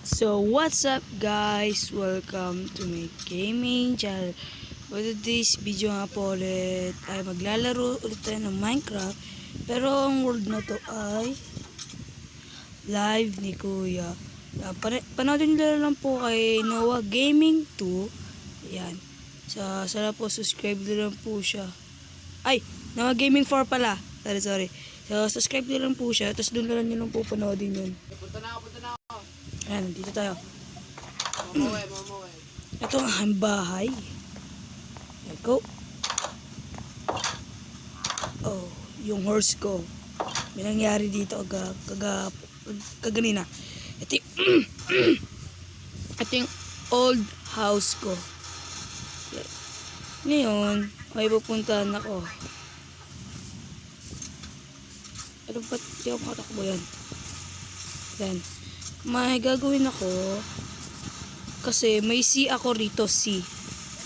So what's up guys? Welcome to my gaming channel. For today's video nga po ulit ay maglalaro ulit tayo ng Minecraft. Pero ang world na to ay live ni Kuya. Panoodin nyo lang po kay Noah Gaming 2. Ayan. Sana po subscribe nyo lang po siya. Ay! Noah Gaming 4 pala. Sorry. So subscribe nyo lang po siya. Tapos doon lang nyo lang po panoodin yun. Punta na ako. Ayan, dito tayo. Mamawe. Ito ang aking bahay. Let's go. Oh, yung horse ko. May nangyari dito kaganina. Ito ito yung old house ko. Ngayon, may pupuntahan ako. Ano ba't di ako makatakbo yan? Then, may gagawin ako kasi may sea ako rito, sea.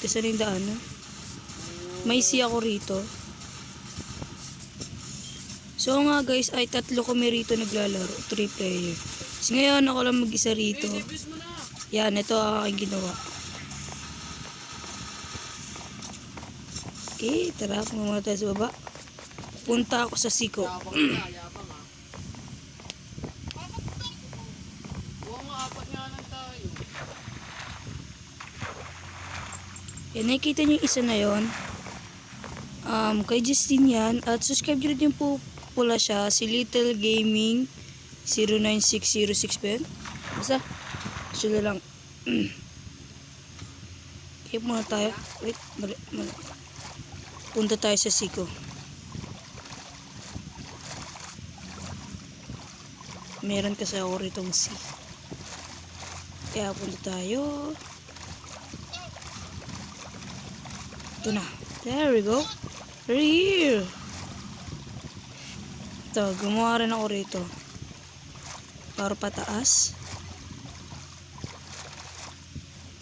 Kasi rin daan, no? May sea ako rito. So nga guys, ay tatlo kami rito naglalaro, 3 player. So ngayon ako lang mag-isa rito. Yan, ito ang aking ginawa. Okay, tara, pumunta tayo sa baba. Punta ako sa siko. Yapang ha. Oo nga, apat nga lang tayo. Yan, nakikita niyo yung isa na yon. Kay Justin yan. At subscribe nyo rin po pula siya. Si Little Gaming 09606 pa yun. Basta, sila lang. Okay, muna tayo. Wait, mali. Punta tayo sa siko. Meron kasi ako ritong sea. Kaya punta tayo. Ito na. There we go. We're here. Ito, gumawa rin ako rito. Para pataas.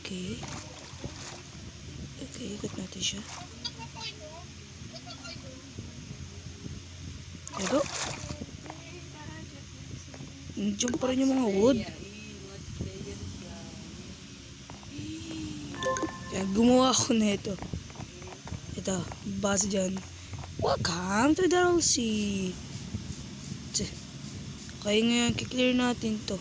Okay. Okay, ikot natin siya. There we go. Nandiyan pa rin yung mga wood. Kaya gumawa ako na ito. Ito, base dyan. Welcome to the Sea. Kaya ngayon, kiklear natin to.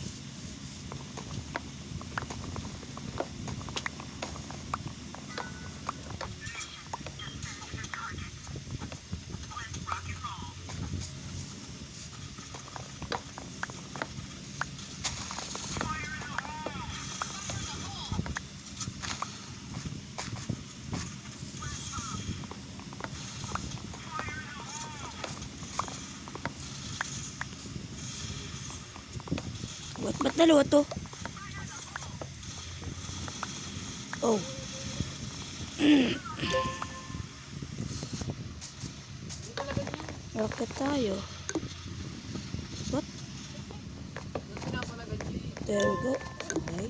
Ba't dalawa to? Oh. Rocket tayo. What? There we go. Okay.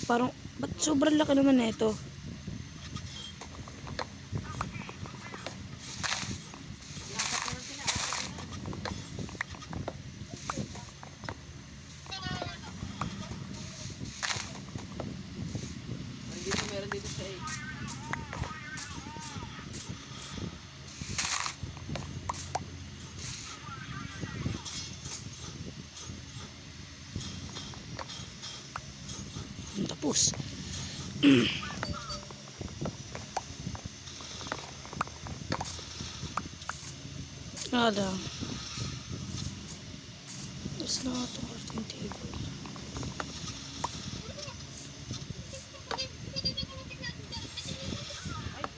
Parang, ba't sobrang laki naman na ito? Meron dito sa 8. Tapos. Ada. There's not a crafting table.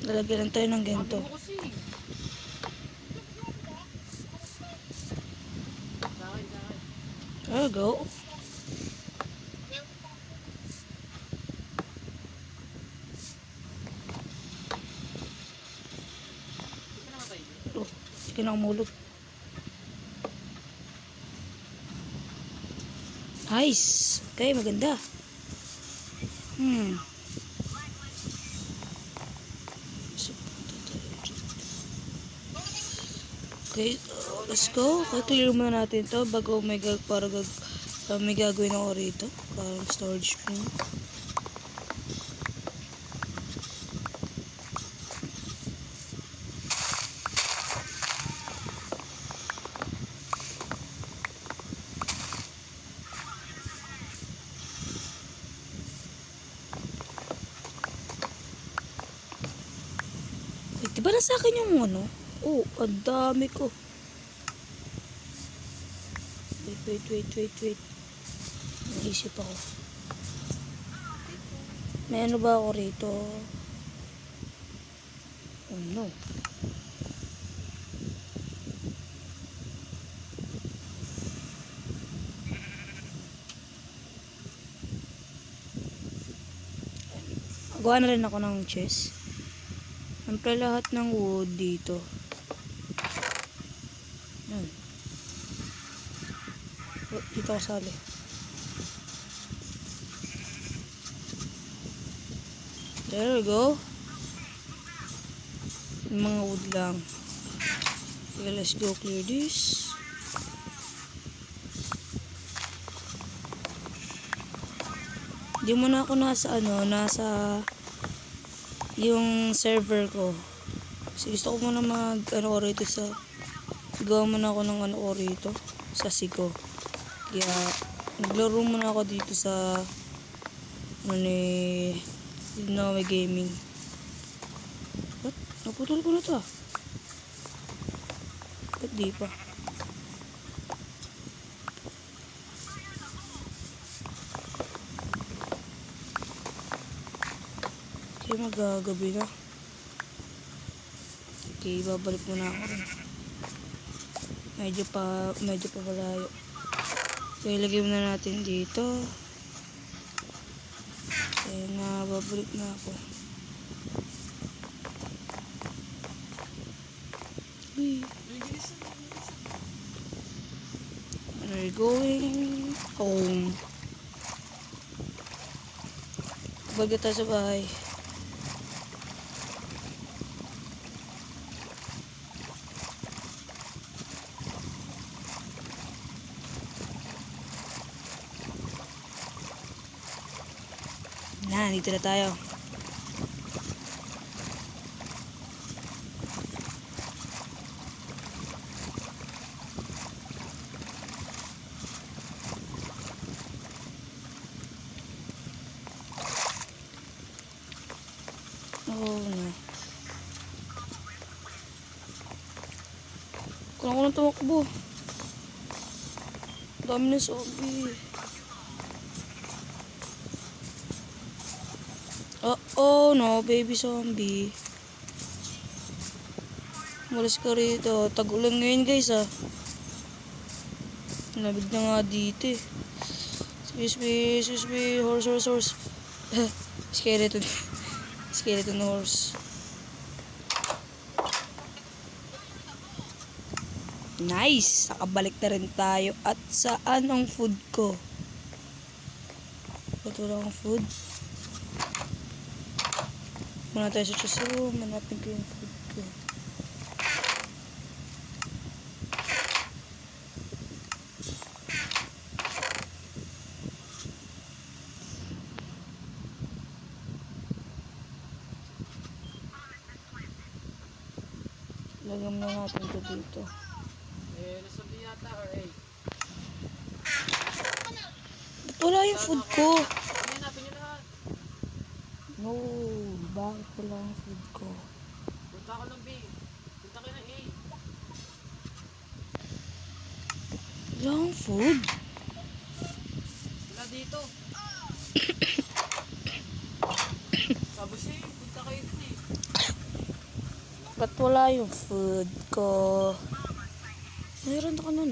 Lalagyan lang tayo ng ganito. There we go. Oh, sige na umulog. Nice. Okay, maganda. Okay, let's go. Clear muna natin to bago may gagawin ako rito. Parang storage room. Wait, di ba nasa akin yung ano? Oh, ang dami ko. Wait. Naisip ako. May ano ba ako rito? Oh no. Gawa na rin ako ng chest. Siyempre lahat ng wood dito. Yan. Oh, dito ako sali. There we go. Yung mga wood lang. Okay, let's go clear this. Di mo na ako nasa yung server ko. Kasi gusto ko muna gawa muna ako ng ano ko rito sa Sigo. Kaya naglaro muna ako dito sa Noe Gaming. What? Naputol ko na to. Ba't di pa? Okay, magagabi na. Okay, babalik muna ako rin. Medyo pa malayo. So, ilagay muna natin dito. Okay, babalik na ako. We're going home. Balik tayo sa bahay. Dito na tayo. Oh no. Kung ako nang tumakbo. Dami na zombie. Oh no, baby zombie. Malis ka rito. Tag-ulan ngayon guys Labig na nga dito eh. Excuse me. Horse. Skeleton horse. Nice! Nakabalik na rin tayo. At saan ang food ko? Ba't wala akong food? Muna tayo sa chest room. Manapin ko yung food ko. Lagyan na natin ito dito. Nasaan din yata or eh. Ba't wala yung food ko? Hanapin nyo lahat. No, bakit wala yung food ko? Punta ka ng B. Punta kayo ng A. Wala akong food. Wala dito. Sabi siya punta kayo dun eh. Ba't wala yung food ko? Mayroon ako nun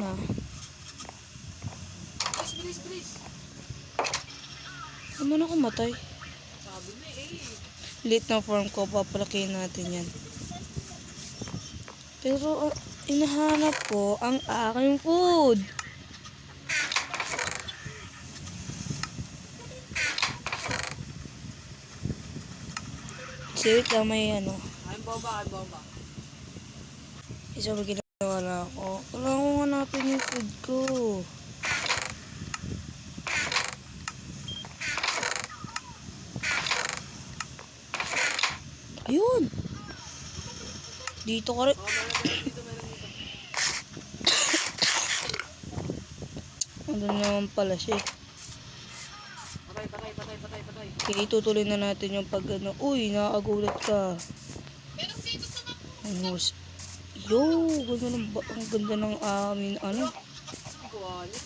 Please. Naman ako matay. Sabi na eh. Late na form ko, papalakihin natin yan. Pero inahanap ko ang aking food. Wait lang, may ano. Ay, boba, ay, boba. Isa ba ginawa na ako? Wala akong hanapin yung food ko. Ayun! Dito ka rin. Oh, meron dito, meron dito. Ano naman pala siya. Patay, patay, patay, patay, patay. Okay, itutuloy na natin yung pag ano. Uy, nakakagulat ka. Ang horse. Yo, ang ganda ng amin ano. Ang kuwali.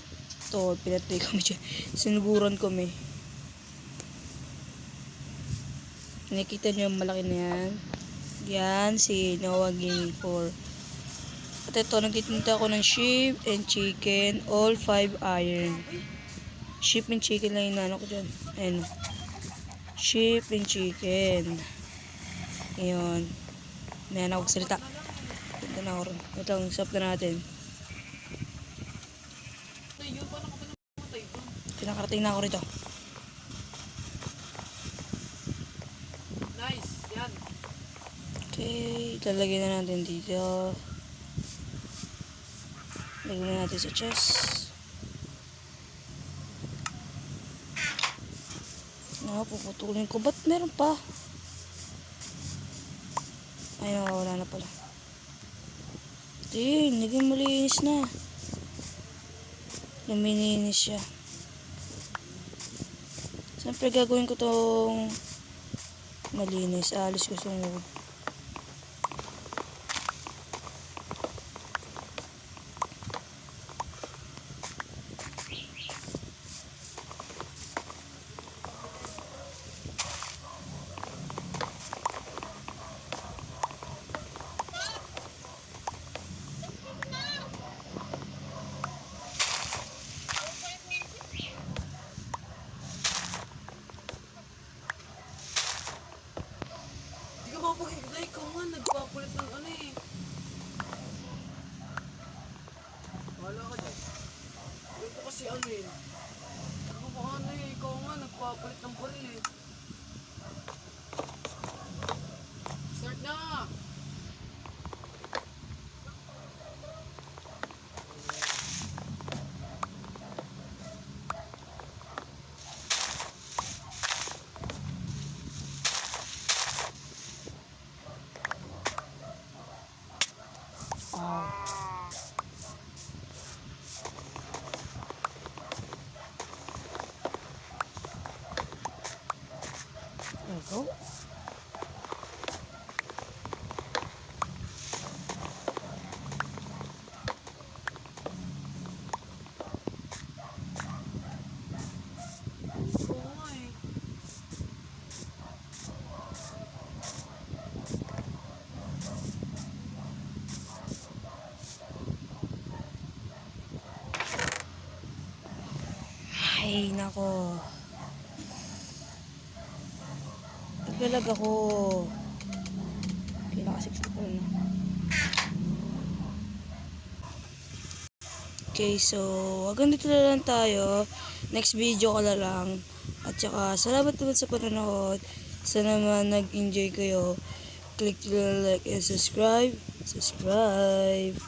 To, pinatay kami dyan. Sinuguran kami. Nakita niyo yung malaki na yan? Yan, si Noah Gaming 4. At ito, nagtitinda ako ng sheep and chicken, all 5 iron. Sheep and chicken lang yung ano ko dyan. Ayun. Sheep and chicken. Ayun. May ako salita. Punta na ako rin. Ito, usap na natin. Ay, yun, paano ka pa namatay doon? Pinakarating na ako rito. Nice, yan. Okay, lalagyan na natin dito. Lagyan na natin sa chest. Puputulin ko. Ba't meron pa? Ay, wala na pala. Din, naging malinis na. Lumininis siya. Siyempre gagawin ko tong malinis. Alis ko sa wood. Hindi ka makapag-ignite. Ikaw nga, nagpapalit ng ano eh. Wala ka dyan. Ito kasi ano eh. Ano ba ano eh. Ikaw nga, nagpapalit ng baril eh. Start na! There we go. Oo nga eh. Ay, nako. Naglalag ako. Okay, naka 64 na. Okay, so hanggang dito na lang tayo. Next video ko na lang. At saka, salamat naman sa panonood. Sana naman nag-enjoy kayo. Click the like and subscribe. Subscribe.